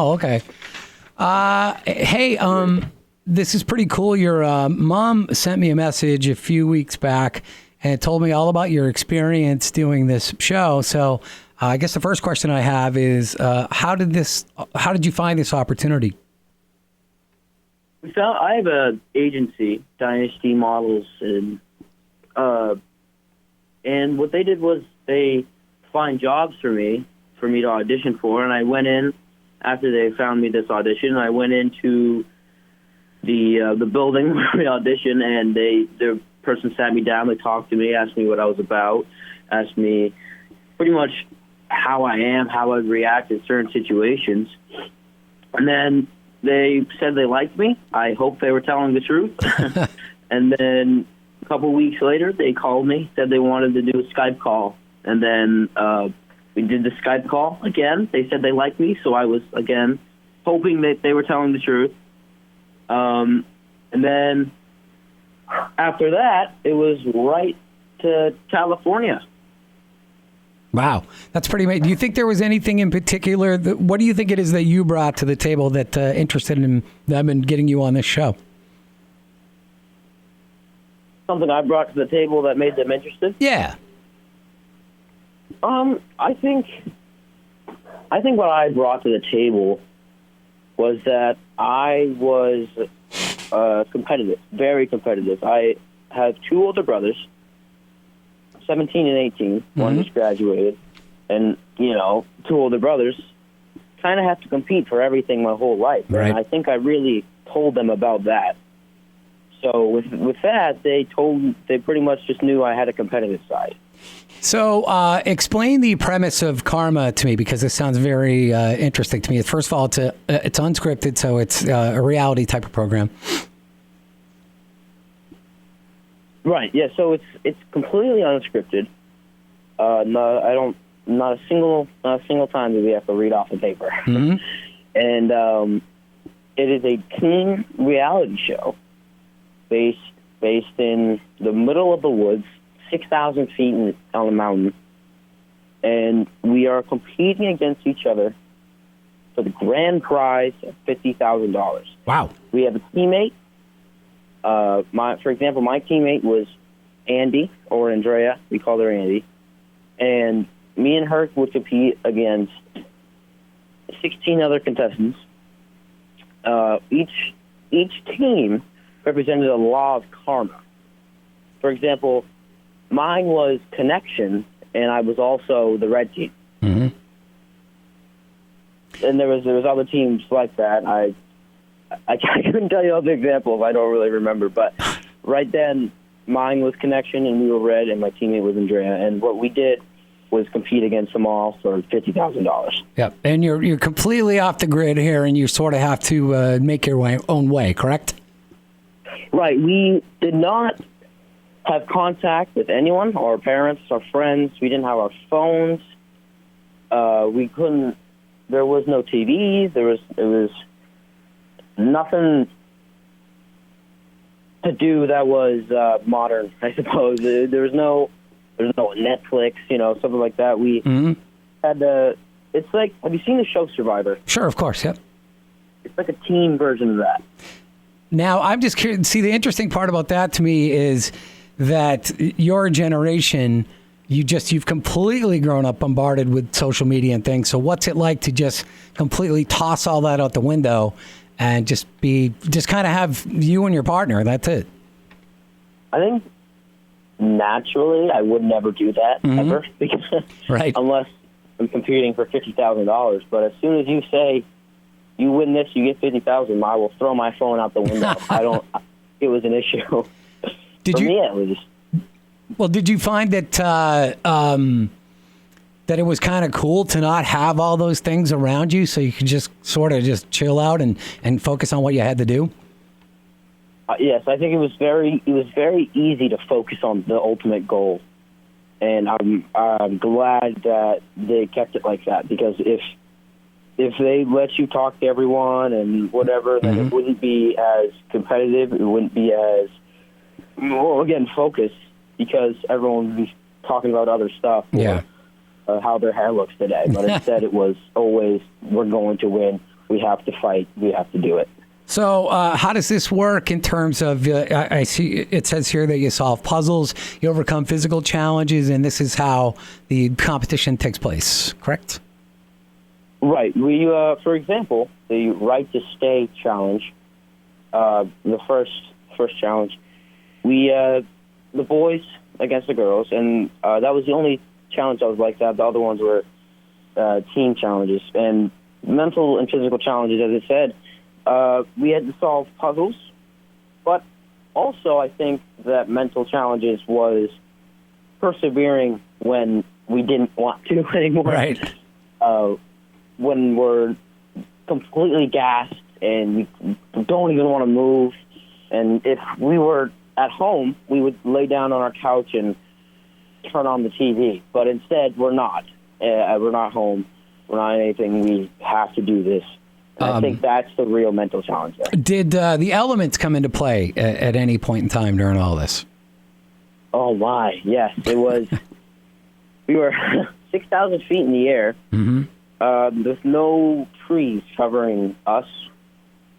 Oh, okay. Hey, this is pretty cool. Your mom sent me a message a few weeks back and told me all about your experience doing this show. So I guess the first question I have is, how did you find this opportunity? So I have an agency, Dynasty Models, and what they did was they find jobs for me to audition for, and I went in after they found me this audition. I went into the building where we auditioned, and the person sat me down. They talked to me, asked me what I was about, asked me pretty much how I am, how I'd react in certain situations, and then they said they liked me. I hope they were telling the truth. And then a couple weeks later, they called me, said they wanted to do a Skype call. And then we did the Skype call again. They said they liked me, so I was, again, hoping that they were telling the truth. And then after that, it was right to California. Wow, that's pretty amazing. Do you think there was anything in particular? What do you think it is that you brought to the table that interested in them and getting you on this show? Something I brought to the table that made them interested? Yeah. I think what I brought to the table was that I was competitive, very competitive. I have two older brothers, 17 and 18. One just graduated. And, two older brothers kind of have to compete for everything my whole life. Right. And I think I really told them about that. So with that, they pretty much just knew I had a competitive side. So explain the premise of Karma to me, because this sounds very interesting to me. First of all, it's unscripted, so it's a reality type of program. Right. Yeah. So it's completely unscripted. Not a single time do we have to read off the paper. Mm-hmm. And it is a teen reality show based in the middle of the woods, 6,000 feet on a mountain, and we are competing against each other for the grand prize of $50,000. Wow! We have a teammate. For example, my teammate was Andy, or Andrea. We called her Andy. And me and her would compete against 16 other contestants. Each team represented a law of karma. For example, mine was connection, and I was also the red team. Mm-hmm. And there was other teams like that. I couldn't tell you other examples. I don't really remember. But right then, mine was connection, and we were red, and my teammate was Andrea. And what we did was compete against them all for $50,000. Yep. And you're completely off the grid here, and you sort of have to make your own way, correct? Right. We did not have contact with anyone, our parents, our friends. We didn't have our phones. We couldn't. There was no TVs. There was nothing to do that was modern, I suppose. There was no Netflix, something like that. We had it's like, have you seen the show Survivor? Sure, of course, yep. It's like a teen version of that. Now, I'm just curious. See, the interesting part about that to me is that your generation, you've completely grown up bombarded with social media and things. So what's it like to just completely toss all that out the window and just kind of have you and your partner? That's it. I think naturally I would never do that ever, because right. Unless I'm competing for $50,000. But as soon as you say you win this, you get $50,000, I will throw my phone out the window. It was an issue. For me, at least. Well, did you find that that it was kind of cool to not have all those things around you, so you could just sort of just chill out and focus on what you had to do? Yes, I think it was very easy to focus on the ultimate goal, and I'm glad that they kept it like that, because if they let you talk to everyone and whatever, then it wouldn't be as competitive. It wouldn't be as focused, because everyone would be talking about other stuff. Yeah. How their hair looks today. But instead it was always, we're going to win. we have to fight. We have to do it. So how does this work in terms of, I see it says here that you solve puzzles, you overcome physical challenges, and this is how the competition takes place, correct? Right. We, for example, the Right to Stay challenge, the first challenge, we, the boys against the girls, and that was the only challenge that was like that. The other ones were team challenges. And mental and physical challenges, as I said, we had to solve puzzles, but also I think that mental challenges was persevering when we didn't want to anymore. Right. When we're completely gassed and we don't even want to move. And if we were at home, we would lay down on our couch and turn on the TV. But instead, we're not. We're not home. We're not anything. We have to do this. I think that's the real mental challenge there. Did the elements come into play at any point in time during all this? Oh, my. Yes, it was. We were 6,000 feet in the air. Mm-hmm. There's no trees covering us.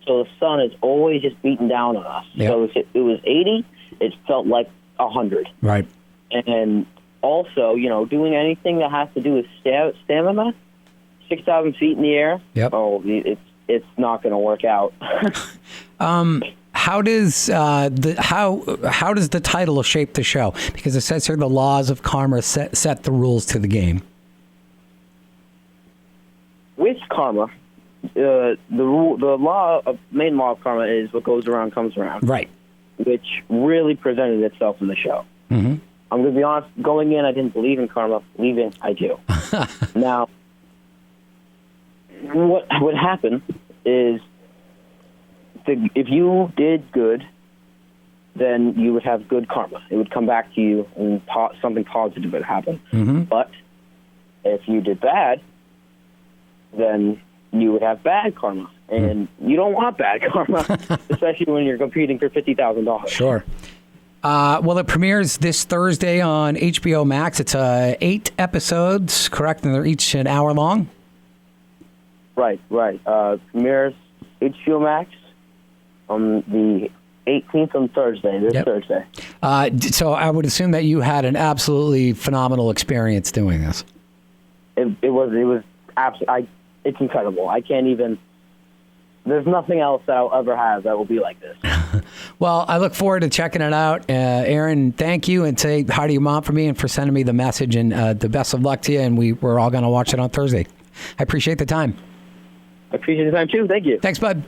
So the sun is always just beating down on us. Yep. So if it was 80, it felt like 100. Right. And also, doing anything that has to do with stamina, 6,000 feet in the air, yep. Oh, it's not going to work out. How does the title shape the show? Because it says here the laws of karma set the rules to the game. With karma, the main law of karma is what goes around comes around. Right. Which really presented itself in the show. Mm-hmm. I'm going to be honest. Going in, I didn't believe in karma. Leaving, I do. Now, what would happen is if you did good, then you would have good karma. It would come back to you and something positive would happen. Mm-hmm. But if you did bad, then you would have bad karma. And you don't want bad karma, especially when you're competing for $50,000. Sure. Well, it premieres this Thursday on HBO Max. It's 8 episodes, correct? And they're each an hour long? Right. Premieres HBO Max on the 18th on Thursday, this Thursday. So I would assume that you had an absolutely phenomenal experience doing this. It was absolutely, it's incredible. I can't even, there's nothing else that I'll ever have that will be like this. Well, I look forward to checking it out. Aaron, thank you, and say hi to your mom for me and for sending me the message, and the best of luck to you, and we're all going to watch it on Thursday. I appreciate the time. I appreciate the time, too. Thank you. Thanks, bud.